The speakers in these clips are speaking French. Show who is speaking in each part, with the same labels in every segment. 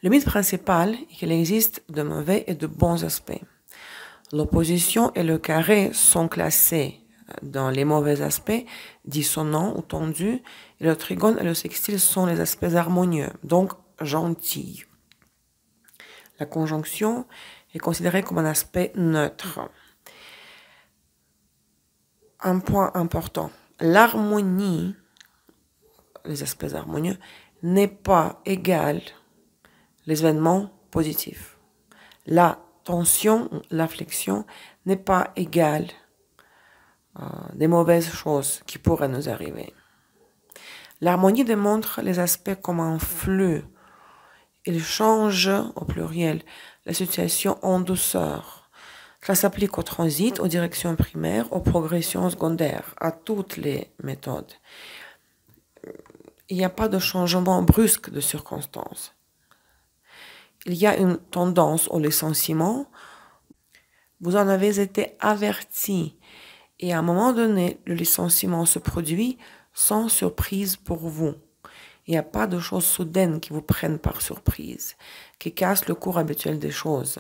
Speaker 1: Le mythe principal est qu'il existe de mauvais et de bons aspects. L'opposition et le carré sont classés dans les mauvais aspects, dissonants ou tendus, et le trigone et le sextile sont les aspects harmonieux, donc gentils. La conjonction est considérée comme un aspect neutre. Un point important, l'harmonie, les aspects harmonieux, n'est pas égale les événements positifs. La tension, la flexion n'est pas égale des mauvaises choses qui pourraient nous arriver. L'harmonie démontre les aspects comme un flux. Il change, au pluriel, la situation en douceur. Cela s'applique au transit, aux directions primaires, aux progressions secondaires, à toutes les méthodes. Il n'y a pas de changement brusque de circonstances. Il y a une tendance au licenciement. Vous en avez été averti. Et à un moment donné, le licenciement se produit sans surprise pour vous. Il n'y a pas de choses soudaines qui vous prennent par surprise, qui cassent le cours habituel des choses.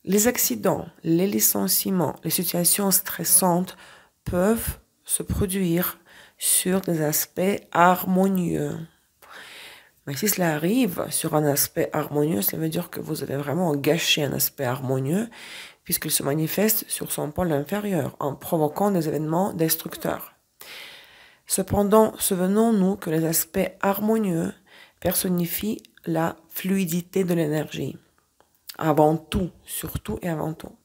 Speaker 1: Les accidents, les licenciements, les situations stressantes peuvent se produire sur des aspects harmonieux. Mais si cela arrive sur un aspect harmonieux, ça veut dire que vous avez vraiment gâché un aspect harmonieux puisqu'il se manifeste sur son pôle inférieur en provoquant des événements destructeurs. Cependant, souvenons-nous que les aspects harmonieux personnifient la fluidité de l'énergie. Avant tout, surtout et avant tout.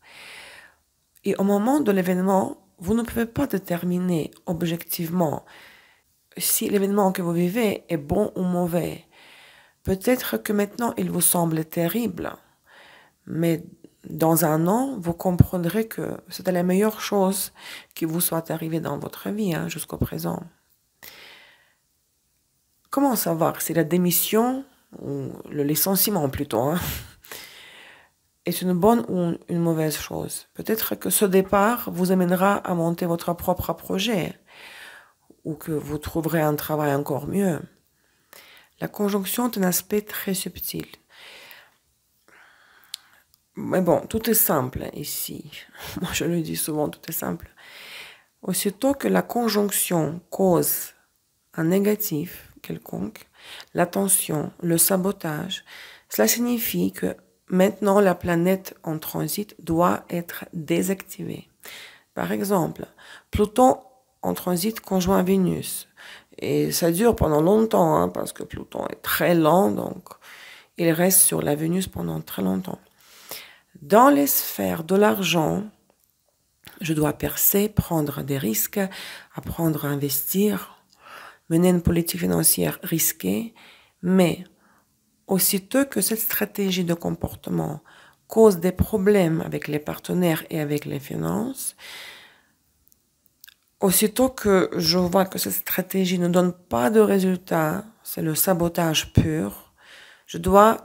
Speaker 1: Et au moment de l'événement, vous ne pouvez pas déterminer objectivement si l'événement que vous vivez est bon ou mauvais. Peut-être que maintenant il vous semble terrible, mais dans un an, vous comprendrez que c'était la meilleure chose qui vous soit arrivée dans votre vie jusqu'au présent. Comment savoir si la démission, ou le licenciement plutôt, est une bonne ou une mauvaise chose? Peut-être que ce départ vous amènera à monter votre propre projet ou que vous trouverez un travail encore mieux. La conjonction est un aspect très subtil. Mais bon, tout est simple ici. Moi, je le dis souvent, tout est simple. Aussitôt que la conjonction cause un négatif quelconque, la tension, le sabotage, cela signifie que maintenant la planète en transit doit être désactivée. Par exemple, Pluton en transit conjoint Vénus. Et ça dure pendant longtemps, parce que Pluton est très lent, donc il reste sur la Vénus pendant très longtemps. Dans les sphères de l'argent, je dois percer, prendre des risques, apprendre à investir, mener une politique financière risquée, mais aussitôt que cette stratégie de comportement cause des problèmes avec les partenaires et avec les finances, aussitôt que je vois que cette stratégie ne donne pas de résultat, c'est le sabotage pur, je dois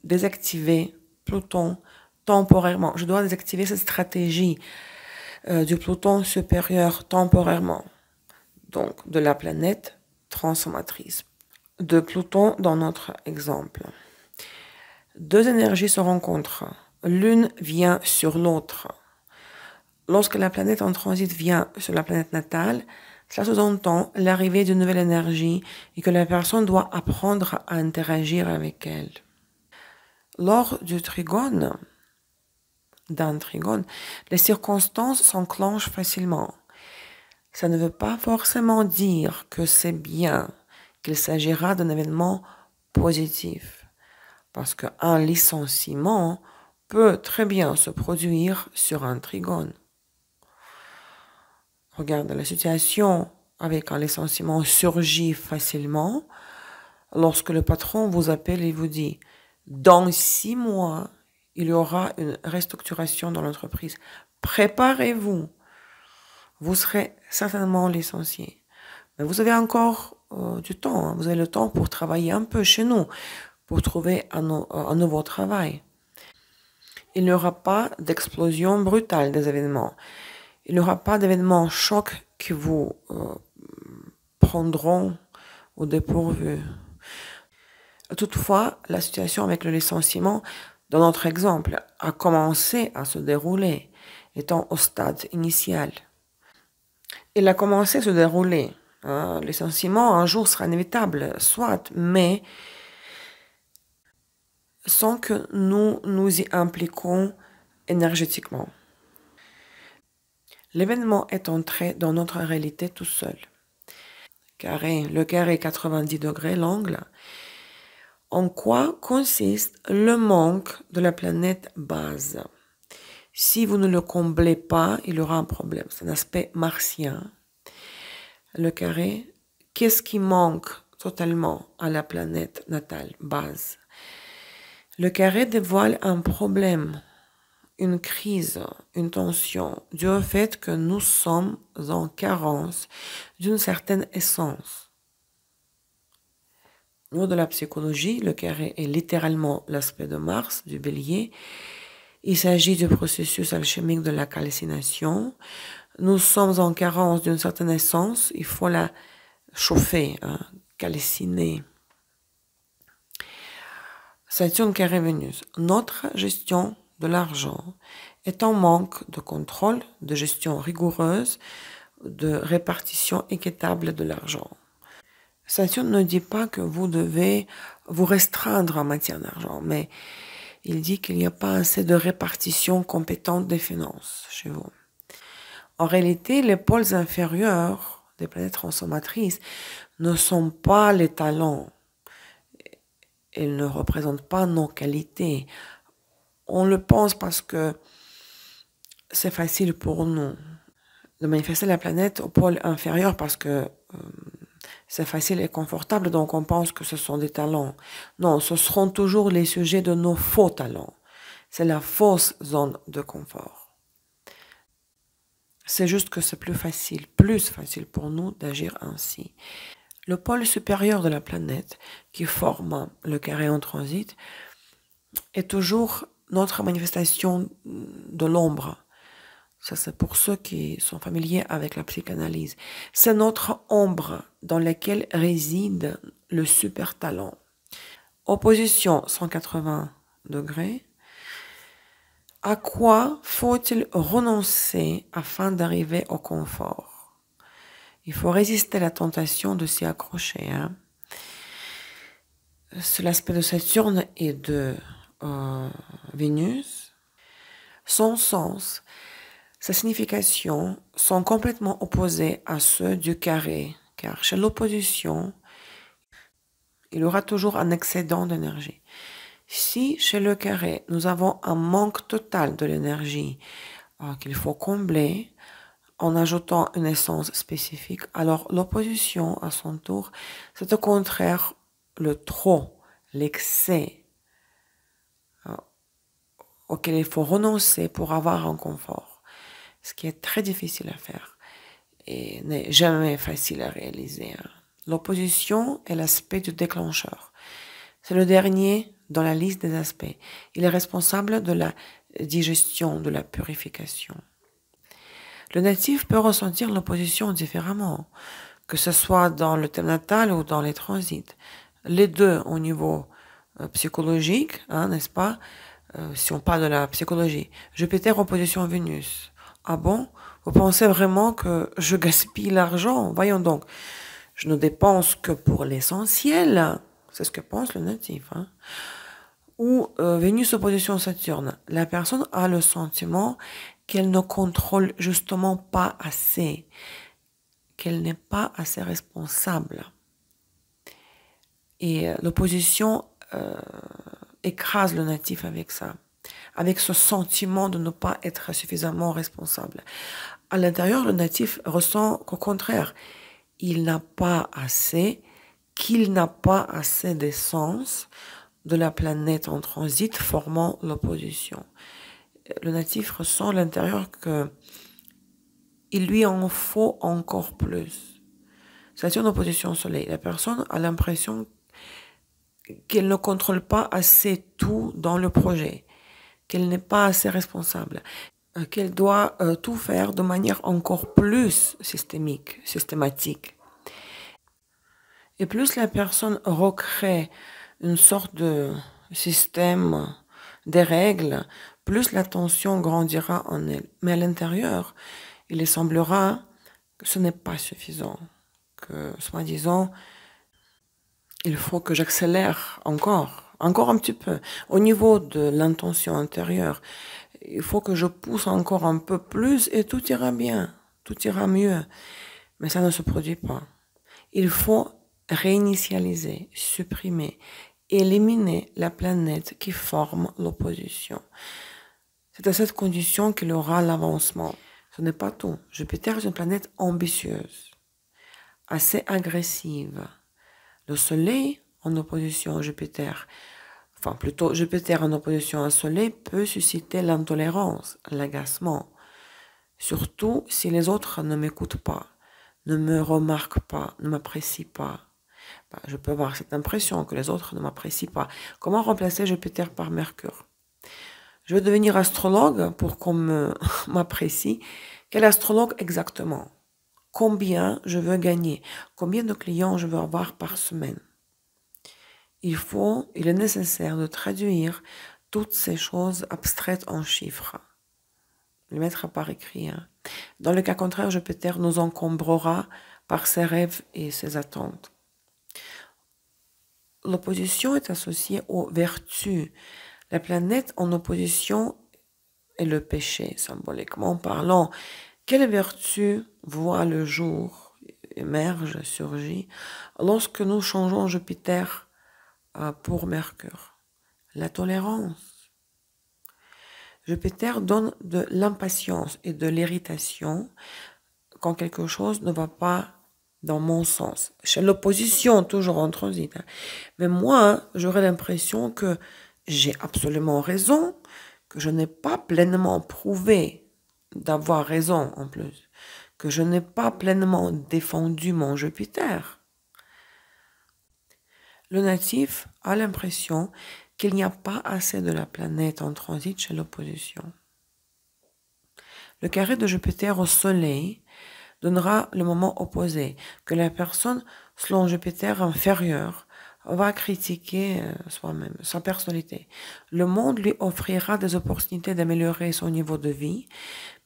Speaker 1: désactiver Pluton temporairement. Je dois désactiver cette stratégie du Pluton supérieur temporairement. Donc, de la planète transformatrice. De Pluton dans notre exemple. Deux énergies se rencontrent. L'une vient sur l'autre. Lorsque la planète en transit vient sur la planète natale, cela sous-entend l'arrivée d'une nouvelle énergie et que la personne doit apprendre à interagir avec elle. Lors du trigone, d'un trigone, les circonstances s'enclenchent facilement. Ça ne veut pas forcément dire que c'est bien, qu'il s'agira d'un événement positif. Parce qu'un licenciement peut très bien se produire sur un trigone. Regarde, la situation avec un licenciement surgit facilement lorsque le patron vous appelle et vous dit « Dans 6 mois, il y aura une restructuration dans l'entreprise. Préparez-vous. Vous serez certainement licencié. » Mais vous avez encore du temps. Vous avez le temps pour travailler un peu chez nous, pour trouver un nouveau travail. Il n'y aura pas d'explosion brutale des événements. Il n'y aura pas d'événements chocs qui vous prendront au dépourvu. Toutefois, la situation avec le licenciement, dans notre exemple, a commencé à se dérouler, étant au stade initial. Il a commencé à se dérouler. Le licenciement, un jour, sera inévitable, soit, mais sans que nous nous y impliquons énergétiquement. L'événement est entré dans notre réalité tout seul. Le carré 90 degrés, l'angle. En quoi consiste le manque de la planète base? Si vous ne le comblez pas, il y aura un problème. C'est un aspect martien. Le carré, qu'est-ce qui manque totalement à la planète natale base? Le carré dévoile un problème, une crise, une tension, dû au fait que nous sommes en carence d'une certaine essence. Au niveau de la psychologie, le carré est littéralement l'aspect de Mars, du bélier. Il s'agit du processus alchimique de la calcination. Nous sommes en carence d'une certaine essence, il faut la chauffer, calciner. Saturne carré Vénus. Notre gestion de l'argent est en manque de contrôle, de gestion rigoureuse, de répartition équitable de l'argent. Saturne ne dit pas que vous devez vous restreindre en matière d'argent, mais il dit qu'il n'y a pas assez de répartition compétente des finances chez vous. En réalité, les pôles inférieurs des planètes transformatrices ne sont pas les talents. Ils ne représentent pas nos qualités. On le pense parce que c'est facile pour nous de manifester la planète au pôle inférieur parce que c'est facile et confortable, donc on pense que ce sont des talents. Non, ce seront toujours les sujets de nos faux talents. C'est la fausse zone de confort. C'est juste que c'est plus facile pour nous d'agir ainsi. Le pôle supérieur de la planète, qui forme le carré en transit, est toujours notre manifestation de l'ombre. Ça, c'est pour ceux qui sont familiers avec la psychanalyse. C'est notre ombre dans laquelle réside le super talent. Opposition 180 degrés. À quoi faut-il renoncer afin d'arriver au confort? Il faut résister à la tentation de s'y accrocher. C'est l'aspect de Saturne et de Vénus. Son sens, sa signification sont complètement opposés à ceux du carré, car chez l'opposition, il y aura toujours un excédent d'énergie. Si chez le carré, nous avons un manque total de l'énergie qu'il faut combler en ajoutant une essence spécifique, alors l'opposition, à son tour, c'est au contraire le trop, l'excès auquel il faut renoncer pour avoir un confort, ce qui est très difficile à faire et n'est jamais facile à réaliser. L'opposition est l'aspect du déclencheur. C'est le dernier dans la liste des aspects. Il est responsable de la digestion, de la purification. Le natif peut ressentir l'opposition différemment, que ce soit dans le thème natal ou dans les transits. Les deux au niveau psychologique, n'est-ce pas? Si on parle de la psychologie. Jupiter opposition Vénus. Ah bon? Vous pensez vraiment que je gaspille l'argent? Voyons donc. Je ne dépense que pour l'essentiel. C'est ce que pense le natif. Ou Vénus opposition Saturne. La personne a le sentiment qu'elle ne contrôle justement pas assez, qu'elle n'est pas assez responsable. Et l'opposition écrase le natif avec ça, avec ce sentiment de ne pas être suffisamment responsable. À l'intérieur, le natif ressent qu'au contraire, il n'a pas assez, qu'il n'a pas assez d'essence de la planète en transit formant l'opposition. Le natif ressent à l'intérieur que il lui en faut encore plus. Saturne opposition au soleil. La personne a l'impression qu'elle ne contrôle pas assez tout dans le projet, qu'elle n'est pas assez responsable, qu'elle doit tout faire de manière encore plus systématique. Et plus la personne recrée une sorte de système des règles, plus la tension grandira en elle. Mais à l'intérieur, il semblera que ce n'est pas suffisant, que soi-disant, il faut que j'accélère encore un petit peu. Au niveau de l'intention intérieure, il faut que je pousse encore un peu plus et tout ira bien, tout ira mieux. Mais ça ne se produit pas. Il faut réinitialiser, supprimer, éliminer la planète qui forme l'opposition. C'est à cette condition qu'il y aura l'avancement. Ce n'est pas tout. Jupiter est une planète ambitieuse, assez agressive. Le Soleil en opposition à Jupiter, enfin plutôt Jupiter en opposition au Soleil peut susciter l'intolérance, l'agacement. Surtout si les autres ne m'écoutent pas, ne me remarquent pas, ne m'apprécient pas. Je peux avoir cette impression que les autres ne m'apprécient pas. Comment remplacer Jupiter par Mercure? Je veux devenir astrologue pour qu'on m'apprécie. Quel astrologue exactement? Combien je veux gagner? Combien de clients je veux avoir par semaine? Il est nécessaire de traduire toutes ces choses abstraites en chiffres. Les mettre par écrit. Dans le cas contraire, Jupiter nous encombrera par ses rêves et ses attentes. L'opposition est associée aux vertus. La planète en opposition est le péché, symboliquement parlant. Quelle vertu voit le jour, émerge, surgit, lorsque nous changeons Jupiter pour Mercure? La tolérance. Jupiter donne de l'impatience et de l'irritation quand quelque chose ne va pas dans mon sens. Chez l'opposition, toujours en transit. Mais moi, j'aurais l'impression que j'ai absolument raison, que je n'ai pas pleinement prouvé d'avoir raison en plus, que je n'ai pas pleinement défendu mon Jupiter. Le natif a l'impression qu'il n'y a pas assez de la planète en transit chez l'opposition. Le carré de Jupiter au Soleil donnera le moment opposé, que la personne, selon Jupiter inférieur, va critiquer soi-même, sa personnalité. Le monde lui offrira des opportunités d'améliorer son niveau de vie,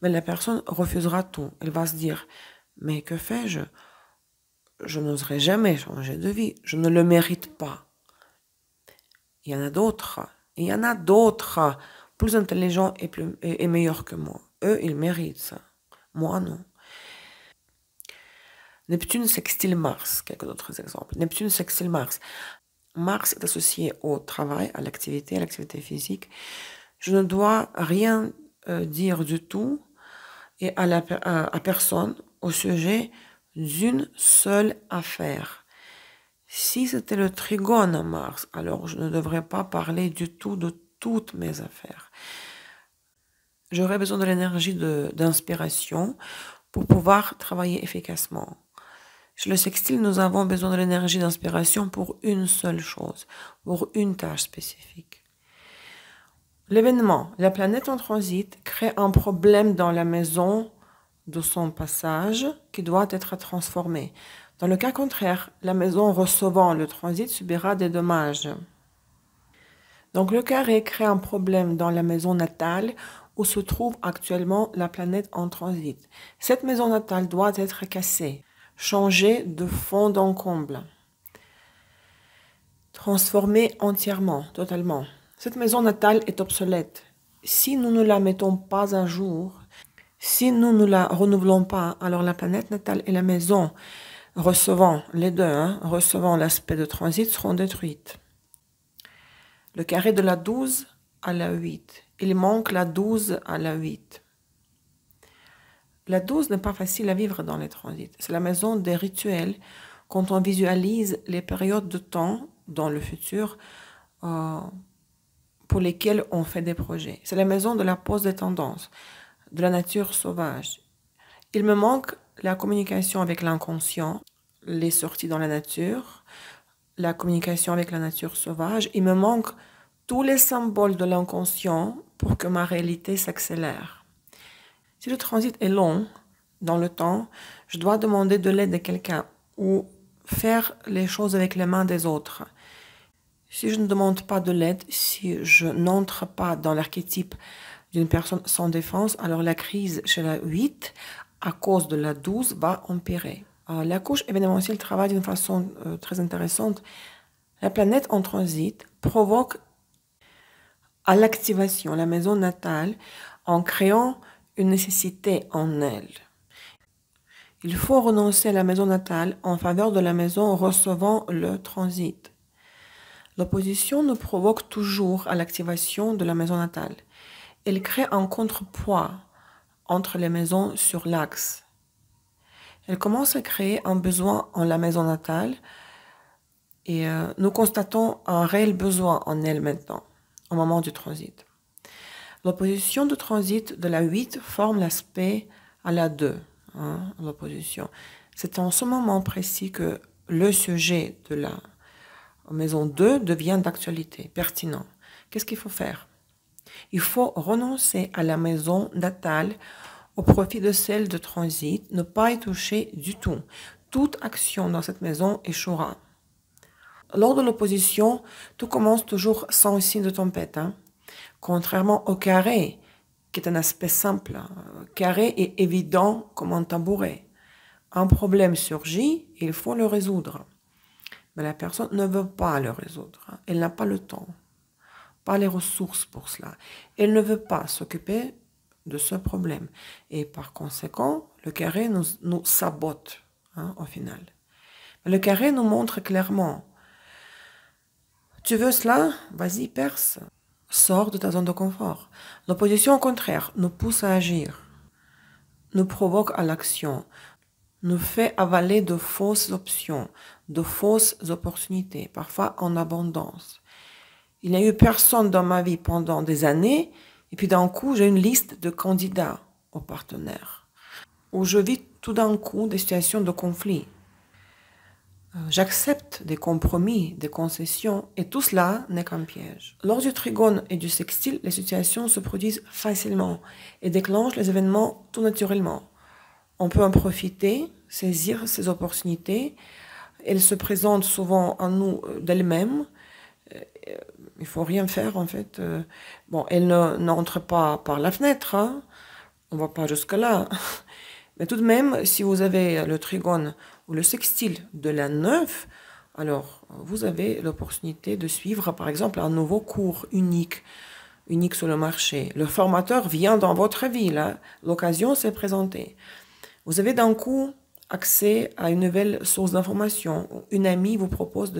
Speaker 1: mais la personne refusera tout. Elle va se dire, mais que fais-je? Je n'oserai jamais changer de vie, je ne le mérite pas. Il y en a d'autres, plus intelligents et meilleurs que moi. Eux, ils méritent ça. Moi, non. Neptune sextile Mars, quelques autres exemples. Neptune sextile Mars. Mars est associé au travail, à l'activité physique. Je ne dois rien dire du tout et à personne au sujet d'une seule affaire. Si c'était le trigone à Mars, alors je ne devrais pas parler du tout de toutes mes affaires. J'aurais besoin de l'énergie d'inspiration pour pouvoir travailler efficacement. Chez le sextile, nous avons besoin de l'énergie d'inspiration pour une seule chose, pour une tâche spécifique. L'événement, la planète en transit, crée un problème dans la maison de son passage qui doit être transformé. Dans le cas contraire, la maison recevant le transit subira des dommages. Donc le carré crée un problème dans la maison natale où se trouve actuellement la planète en transit. Cette maison natale doit être cassée, changée de fond en comble, transformée entièrement, totalement. Cette maison natale est obsolète. Si nous ne la mettons pas à jour, si nous ne la renouvelons pas, alors la planète natale et la maison recevant les deux, recevant l'aspect de transit, seront détruites. Le carré de la 12 à la 8. Il manque la 12 à la 8. La 12 n'est pas facile à vivre dans les transits. C'est la maison des rituels quand on visualise les périodes de temps dans le futur pour lesquelles on fait des projets. C'est la maison de la pose des tendances, de la nature sauvage. Il me manque la communication avec l'inconscient, les sorties dans la nature, la communication avec la nature sauvage. Il me manque tous les symboles de l'inconscient pour que ma réalité s'accélère. Si le transit est long dans le temps, je dois demander de l'aide de quelqu'un ou faire les choses avec les mains des autres. Si je ne demande pas de l'aide, si je n'entre pas dans l'archétype d'une personne sans défense, alors la crise chez la 8, à cause de la 12, va empirer. La couche événementielle travaille d'une façon très intéressante. La planète en transit provoque à l'activation la maison natale en créant une nécessité en elle. Il faut renoncer à la maison natale en faveur de la maison recevant le transit. L'opposition nous provoque toujours à l'activation de la maison natale. Elle crée un contrepoids entre les maisons sur l'axe. Elle commence à créer un besoin en la maison natale et nous constatons un réel besoin en elle maintenant, au moment du transit. L'opposition de transit de la 8 forme l'aspect à la 2, l'opposition. C'est en ce moment précis que le sujet de la maison 2 devient d'actualité, pertinent. Qu'est-ce qu'il faut faire? Il faut renoncer à la maison natale au profit de celle de transit, ne pas y toucher du tout. Toute action dans cette maison échouera. Lors de l'opposition, tout commence toujours sans signe de tempête. Contrairement au carré, qui est un aspect simple. Carré est évident comme un tabouret. Un problème surgit, il faut le résoudre. Mais la personne ne veut pas le résoudre. Elle n'a pas le temps, pas les ressources pour cela. Elle ne veut pas s'occuper de ce problème. Et par conséquent, le carré nous sabote au final. Mais le carré nous montre clairement, tu veux cela? Vas-y, perce. Sors de ta zone de confort. L'opposition, au contraire, nous pousse à agir, nous provoque à l'action, nous fait avaler de fausses options, de fausses opportunités, parfois en abondance. Il n'y a eu personne dans ma vie pendant des années, et puis d'un coup, j'ai une liste de candidats aux partenaires, où je vis tout d'un coup des situations de conflit. J'accepte des compromis, des concessions, et tout cela n'est qu'un piège. Lors du trigone et du sextile, les situations se produisent facilement et déclenchent les événements tout naturellement. On peut en profiter, saisir ces opportunités. Elles se présentent souvent à nous d'elles-mêmes. Il faut rien faire en fait. Bon, elles n'entrent pas par la fenêtre, on ne va pas jusque-là. Mais tout de même, si vous avez le trigone ou le sextile de la 9, alors vous avez l'opportunité de suivre par exemple un nouveau cours unique sur le marché. Le formateur vient dans votre ville, l'occasion s'est présentée. Vous avez d'un coup accès à une nouvelle source d'information. Une amie vous propose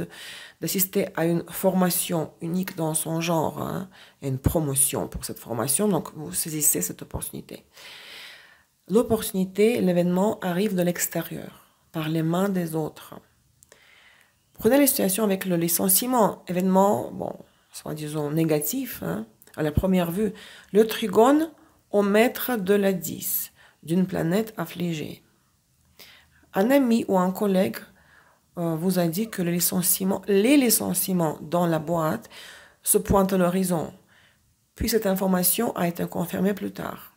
Speaker 1: d'assister à une formation unique dans son genre, et une promotion pour cette formation, donc vous saisissez cette opportunité. L'opportunité, l'événement arrive de l'extérieur, par les mains des autres. Prenez les situations avec le licenciement, événement, soit disons négatif, à la première vue. Le trigone au maître de la 10, d'une planète affligée. Un ami ou un collègue vous a dit que les licenciements dans la boîte se pointent à l'horizon. Puis cette information a été confirmée plus tard.